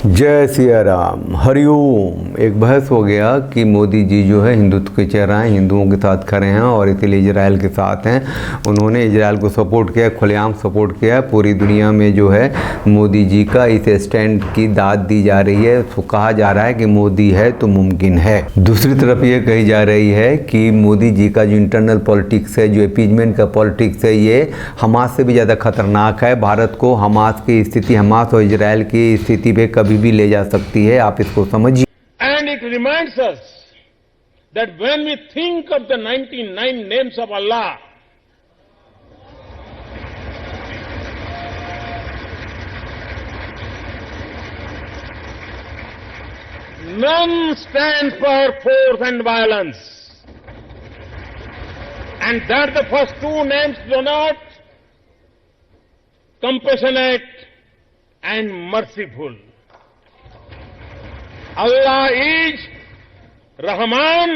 जय सिया राम, हरिओम। एक बहस हो गया कि मोदी जी जो है हिंदुत्व के चेहरा हैं, हिंदुओं के साथ खड़े हैं और इसीलिए इजराइल के साथ हैं। उन्होंने इजराइल को सपोर्ट किया, खुलेआम सपोर्ट किया। पूरी दुनिया में जो है मोदी जी का इस स्टैंड की दाद दी जा रही है। तो कहा जा रहा है कि मोदी है तो मुमकिन है। दूसरी तरफ ये कही जा रही है कि मोदी जी का जो इंटरनल पॉलिटिक्स है, जो अपीजमेंट का पॉलिटिक्स है, ये हमास से भी ज़्यादा खतरनाक है। भारत को हमास की स्थिति, हमास और इजराइल की स्थिति पे कभी भी ले जा सकती है। आप इसको समझिए। And it reminds us that when we think of the 99 names of Allah, none stand for force and violence. And that the first two names denote compassionate and merciful. Allah is Rahman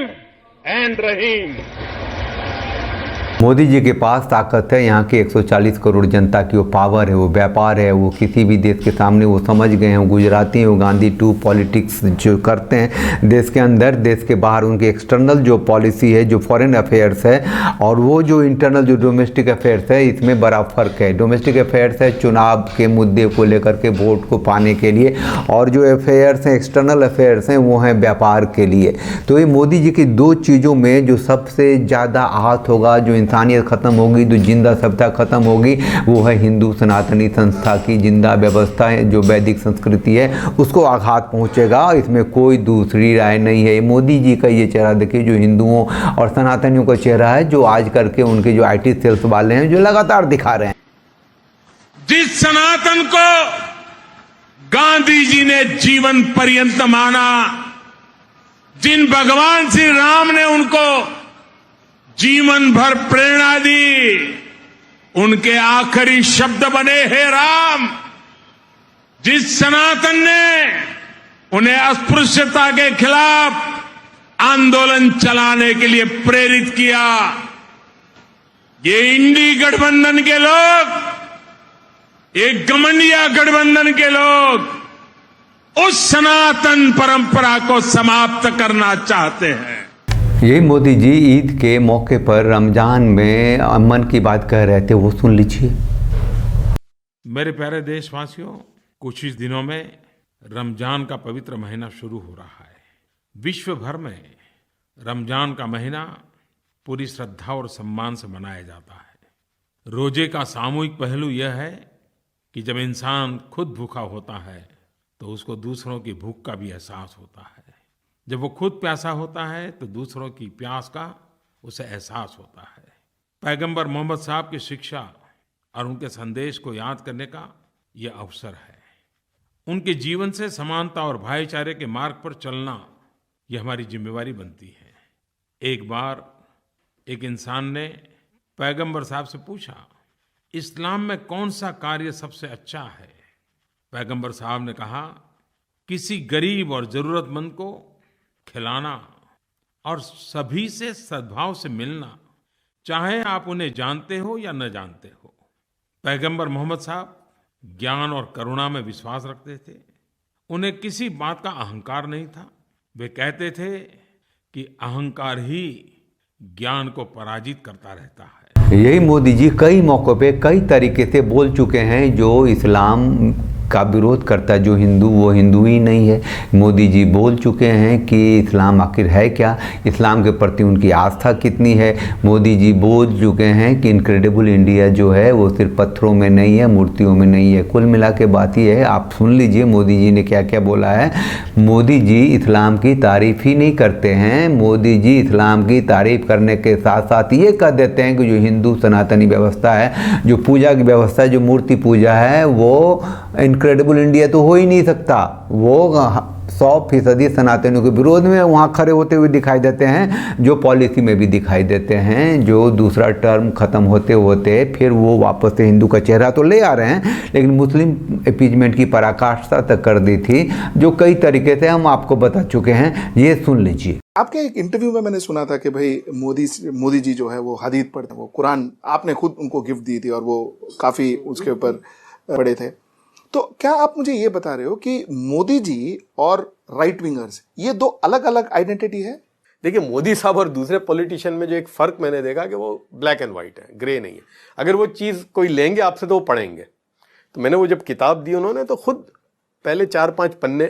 and Rahim. Modi ji के पास ताकत है, यहाँ के 140 करोड़ जनता की वो power है, वो व्यापार है, वो किसी भी देश के सामने वो समझ गए हैं। वो गुजराती हैं, वो गांधी टू पॉलिटिक्स जो करते हैं देश के अंदर, देश के बाहर। उनकी एक्सटर्नल जो पॉलिसी है, जो फॉरेन अफेयर्स है, और वो जो इंटरनल जो डोमेस्टिक अफेयर्स है, इसमें बड़ा फ़र्क है। डोमेस्टिक अफेयर्स है चुनाव के मुद्दे को लेकर के, वोट को पाने के लिए, और जो अफेयर्स हैं, एक्सटर्नल अफेयर्स हैं, वो हैं व्यापार के लिए। तो ये मोदी जी की दो चीज़ों में जो सबसे ज़्यादा आहत होगा, जो इंसानियत खत्म होगी, जो जिंदा सभ्यता खत्म होगी, वो है हिंदू सनातनी संस्था की जिंदा व्यवस्था है, जो वैदिक संस्कृति है, उसको आघात पहुंचेगा। इसमें कोई दूसरी राय नहीं है। मोदी जी का ये चेहरा देखिए, जो हिंदुओं और सनातनियों का चेहरा है, जो आज करके उनके जो आईटी सेल्स वाले हैं, जो लगातार दिखा रहे हैं। जिस सनातन को गांधी जी ने जीवन पर्यंत माना, जिन भगवान श्री राम ने उनको जीवन भर प्रेरणा दी, उनके आखिरी शब्द बने हे राम। जिस सनातन ने उन्हें अस्पृश्यता के खिलाफ आंदोलन चलाने के लिए प्रेरित किया, ये इंडी गठबंधन के लोग, ये गमंडिया गठबंधन के लोग उस सनातन परंपरा को समाप्त करना चाहते हैं। यही मोदी जी ईद के मौके पर रमजान में अमन की बात कह रहे थे, वो सुन लीजिए। मेरे प्यारे देशवासियों, कुछ ही दिनों में रमजान का पवित्र महीना शुरू हो रहा है। विश्व भर में रमजान का महीना पूरी श्रद्धा और सम्मान से मनाया जाता है। रोजे का सामूहिक पहलू यह है कि जब इंसान खुद भूखा होता है तो उसको दूसरों की भूख का भी एहसास होता है। जब वो खुद प्यासा होता है तो दूसरों की प्यास का उसे एहसास होता है। पैगंबर मोहम्मद साहब की शिक्षा और उनके संदेश को याद करने का ये अवसर है। उनके जीवन से समानता और भाईचारे के मार्ग पर चलना, ये हमारी जिम्मेवारी बनती है। एक बार एक इंसान ने पैगंबर साहब से पूछा, इस्लाम में कौन सा कार्य सबसे अच्छा है? पैगंबर साहब ने कहा, किसी गरीब और जरूरतमंद को खिलाना और सभी से सद्भाव से मिलना, चाहे आप उन्हें जानते हो या न जानते हो। पैगंबर मोहम्मद साहब ज्ञान और करुणा में विश्वास रखते थे। उन्हें किसी बात का अहंकार नहीं था। वे कहते थे कि अहंकार ही ज्ञान को पराजित करता रहता है। यही मोदी जी कई मौक़ों पे कई तरीके से बोल चुके हैं। जो इस्लाम का विरोध करता है, जो हिंदू, वो हिंदू ही नहीं है। मोदी जी बोल चुके हैं कि इस्लाम आखिर है क्या, इस्लाम के प्रति उनकी आस्था कितनी है। मोदी जी बोल चुके हैं कि इनक्रेडिबल इंडिया जो है वो सिर्फ पत्थरों में नहीं है, मूर्तियों में नहीं है। कुल मिला के बात ये है, आप सुन लीजिए मोदी जी ने क्या क्या बोला है। मोदी जी इस्लाम की तारीफ़ ही नहीं करते हैं। मोदी जी इस्लाम की तारीफ़ करने के साथ साथ ये कह देते हैं कि जो हिंदू सनातनी व्यवस्था है, जो पूजा की व्यवस्था है, जो मूर्ति पूजा है, वो इनक्रेडिबल इंडिया तो हो ही नहीं सकता। वो 100% सनातनियों के विरोध में वहाँ खड़े होते हुए दिखाई देते हैं, जो पॉलिसी में भी दिखाई देते हैं। जो दूसरा टर्म ख़त्म होते होते फिर वो वापस से हिंदू का चेहरा तो ले आ रहे हैं, लेकिन मुस्लिम अपीजमेंट की पराकाष्ठा तक कर दी थी, जो कई तरीके से हम आपको बता चुके हैं। ये सुन लीजिए। आपके एक इंटरव्यू में मैंने सुना था कि भाई मोदी जी जो है वो हदीस पढ़ते हैं, वो कुरान आपने खुद उनको गिफ्ट दी थी और वो काफ़ी उसके ऊपर पढ़े थे। तो क्या आप मुझे ये बता रहे हो कि मोदी जी और राइट विंगर्स ये दो अलग अलग आइडेंटिटी है? देखिए, मोदी साहब और दूसरे पॉलिटिशियन में जो एक फर्क मैंने देखा कि वो ब्लैक एंड व्हाइट है, ग्रे नहीं है। अगर वो चीज़ कोई लेंगे आपसे तो वो पढ़ेंगे। तो मैंने वो जब किताब दी उन्होंने तो खुद पहले 4-5 पन्ने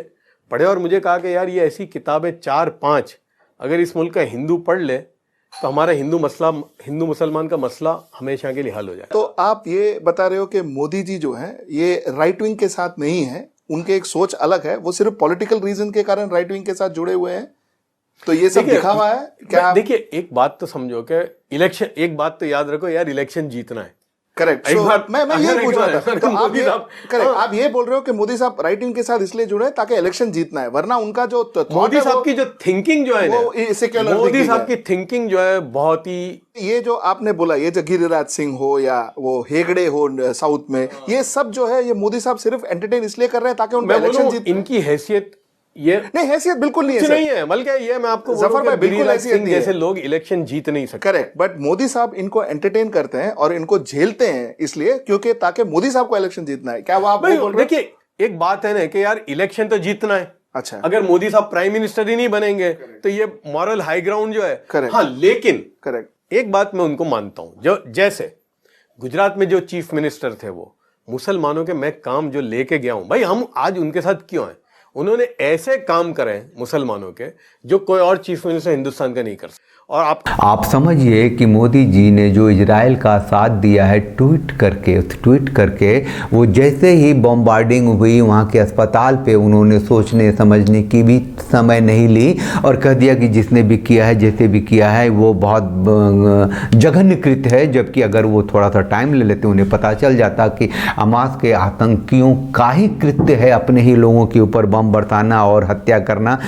पढ़े और मुझे कहा कि यार ये ऐसी किताबें 4-5 अगर इस मुल्क का हिंदू पढ़ ले तो हमारा हिंदू मुसलमान का मसला हमेशा के लिए हल हो जाए। तो आप ये बता रहे हो कि मोदी जी जो है ये राइट विंग के साथ नहीं है, उनके एक सोच अलग है, वो सिर्फ पॉलिटिकल रीजन के कारण राइट विंग के साथ जुड़े हुए हैं, तो ये सब दिखावा है क्या? देखिए, एक बात तो समझो कि इलेक्शन, एक बात तो याद रखो यार, इलेक्शन जीतना है। करेक्ट। मैं ये पूछ रहा था, तो आप ये करेक्ट, आप ये बोल रहे हो कि मोदी साहब राइट विंग के साथ इसलिए जुड़े ताकि इलेक्शन जीतना है, वरना उनका जो मोदी साहब की जो थिंकिंग जो है ना, मोदी साहब की थिंकिंग जो है बहुत ही, ये जो आपने बोला, ये जो गिरिराज सिंह हो या वो हेगड़े हो साउथ में, ये सब जो है ये मोदी साहब सिर्फ एंटरटेन इसलिए कर रहे हैं ताकि उनका इलेक्शन जीत। इनकी हैसियत ये नहीं, हैसियत बिल्कुल नहीं है, नहीं है, बल्कि ये मैं आपको बिल्कुल हैसियत जैसे लोग इलेक्शन जीत नहीं सकते। करेक्ट, बट मोदी साहब इनको एंटरटेन करते हैं और इनको झेलते हैं इसलिए क्योंकि ताकि मोदी साहब को इलेक्शन जीतना है। क्या वो आप बोल रहे हैं? देखिए, एक बात है ना कि यार इलेक्शन तो जीतना है। अच्छा, अगर मोदी साहब प्राइम मिनिस्टर ही नहीं बनेंगे तो ये मॉरल हाई ग्राउंड जो है। करेक्ट, हाँ, लेकिन करेक्ट, एक बात मैं उनको मानता हूं, जो जैसे गुजरात में जो चीफ मिनिस्टर थे वो मुसलमानों के मैं काम जो लेके गया हूं, भाई हम आज उनके साथ क्यों हैं? उन्होंने ऐसे काम करे मुसलमानों के जो कोई और चीफ मिनिस्टर हिंदुस्तान का नहीं कर सकता। और आप समझिए कि मोदी जी ने जो इजराइल का साथ दिया है ट्वीट करके वो जैसे ही बॉम्बार्डिंग हुई वहाँ के अस्पताल पे उन्होंने सोचने समझने की भी समय नहीं ली और कह दिया कि जिसने भी किया है, जैसे भी किया है, वो बहुत जघन्य कृत्य है। जबकि अगर वो थोड़ा सा टाइम ले लेते, उन्हें पता चल जाता कि हमास के आतंकियों का ही कृत्य है अपने ही लोगों के ऊपर बम बरसाना और हत्या करना,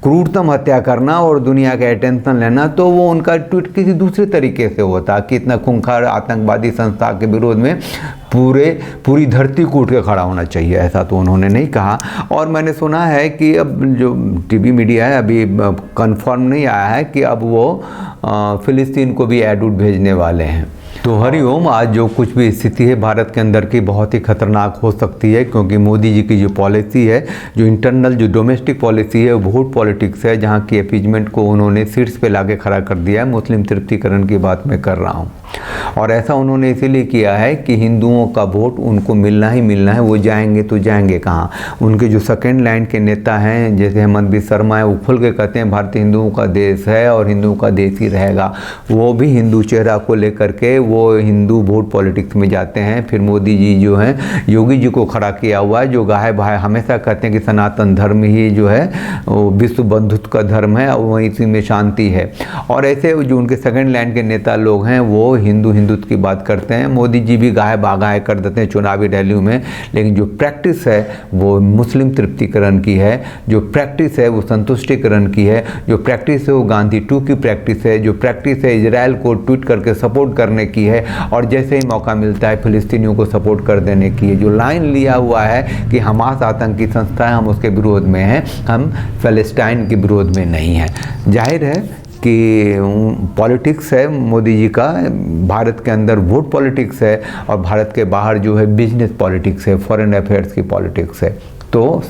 क्रूरतम हत्या करना और दुनिया का अटेंशन लेना, तो वो उनका ट्वीट किसी दूसरे तरीके से होता कि इतना खूंखार आतंकवादी संस्था के विरोध में पूरी धरती को उठ के खड़ा होना चाहिए, ऐसा तो उन्होंने नहीं कहा। और मैंने सुना है कि अब जो टीवी मीडिया है, अभी कंफर्म नहीं आया है कि अब वो फिलिस्तीन को भी एड भेजने वाले हैं। तो हरिओम, आज जो कुछ भी स्थिति है भारत के अंदर की बहुत ही खतरनाक हो सकती है, क्योंकि मोदी जी की जो पॉलिसी है, जो इंटरनल जो डोमेस्टिक पॉलिसी है, वो वोट पॉलिटिक्स है, जहां की अपीजमेंट को उन्होंने सीट्स पे लाके खड़ा कर दिया है। मुस्लिम तृप्तिकरण की बात मैं कर रहा हूँ, और ऐसा उन्होंने इसीलिए किया है कि हिंदुओं का वोट उनको मिलना ही मिलना है। वो जाएंगे तो जाएंगे कहाँ? उनके जो सेकेंड लाइन के नेता हैं जैसे हेमंत बिस्वा शर्मा है, वो खुल के कहते हैं भारत हिंदुओं का देश है और हिंदुओं का देश ही रहेगा। वो भी हिंदू चेहरा को लेकर के वो हिंदू वोट पॉलिटिक्स में जाते हैं। फिर मोदी जी जो हैं, योगी जी को खड़ा किया हुआ है, जो गाय भाई हमेशा कहते हैं कि सनातन धर्म ही जो है वो विश्व बंधुत्व का धर्म है और वहीं इसी में शांति है। और ऐसे जो उनके सेकेंड लाइन के नेता लोग हैं वो हिंदुत्व की बात करते हैं। मोदी जी भी गाय बागाए कर देते हैं चुनावी रैलियों में, लेकिन जो प्रैक्टिस है वो मुस्लिम तृप्तिकरण की है, जो प्रैक्टिस है वो संतुष्टिकरण की है, जो प्रैक्टिस है वो गांधी 2 की प्रैक्टिस है, जो प्रैक्टिस है इजराइल को ट्वीट करके सपोर्ट करने की है और जैसे ही मौका मिलता है फिलिस्तीनियों को सपोर्ट कर देने की है। जो लाइन लिया हुआ है कि हमास आतंकी संस्था है, हम उसके विरोध में हैं, हम फलस्तीन के विरोध में नहीं हैं। जाहिर है कि पॉलिटिक्स है मोदी जी का, भारत के अंदर वोट पॉलिटिक्स है और भारत के बाहर जो है बिजनेस पॉलिटिक्स है, फॉरेन अफेयर्स की पॉलिटिक्स है। तो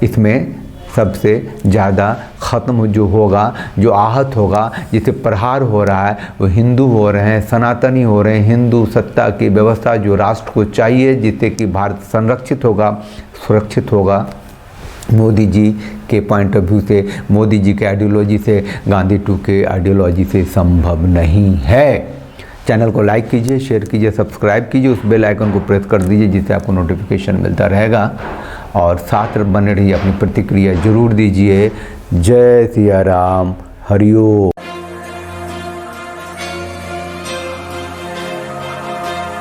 इसमें सबसे ज़्यादा ख़त्म जो होगा, जो आहत होगा, जिसे प्रहार हो रहा है, वो हिंदू हो रहे हैं, सनातनी हो रहे हैं। हिंदू सत्ता की व्यवस्था जो राष्ट्र को चाहिए, जिससे कि भारत संरक्षित होगा, सुरक्षित होगा, मोदी जी के पॉइंट ऑफ व्यू से, मोदी जी के आइडियोलॉजी से, गांधी 2 के आइडियोलॉजी से संभव नहीं है। चैनल को लाइक कीजिए, शेयर कीजिए, सब्सक्राइब कीजिए, उस बेल आइकन को प्रेस कर दीजिए जिससे आपको नोटिफिकेशन मिलता रहेगा और साथ बने रहिए, अपनी प्रतिक्रिया जरूर दीजिए। जय सिया राम, हरिओम।